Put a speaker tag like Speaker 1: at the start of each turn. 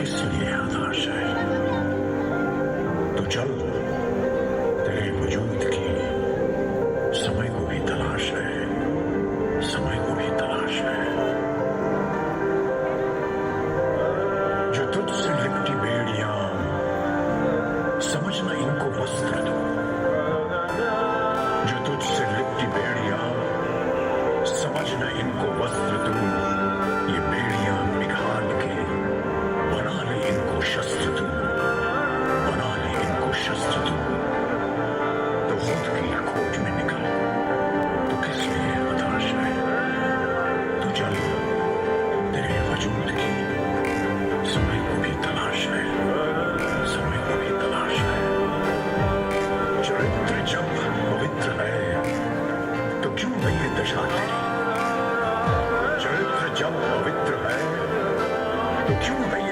Speaker 1: किस लिए हताश है? तो चल, तेरे वजूद की समय को भी तलाश है, समय को भी तलाश है। जो तुझसे लिपटी बेड़ियां, समझना इनको वस्त्र दो। जो तुझसे लिपटी बेड़ियां, समझना इनको वस्त्र दो। ये बेड़ियां निकाल के बना ले इनको शस्त्र तू, बना ले इनको शस्त्र तू। तो खुद की खोज में निकल, तो किस लिए हताश है? तो चल, तेरे वजूद की समय को भी तलाश है, समय को भी तलाश है। चरित्र जब पवित्र है तो क्यों नहीं ये दशा तेरी? चरित्र जब पवित्र है तो क्यों नहीं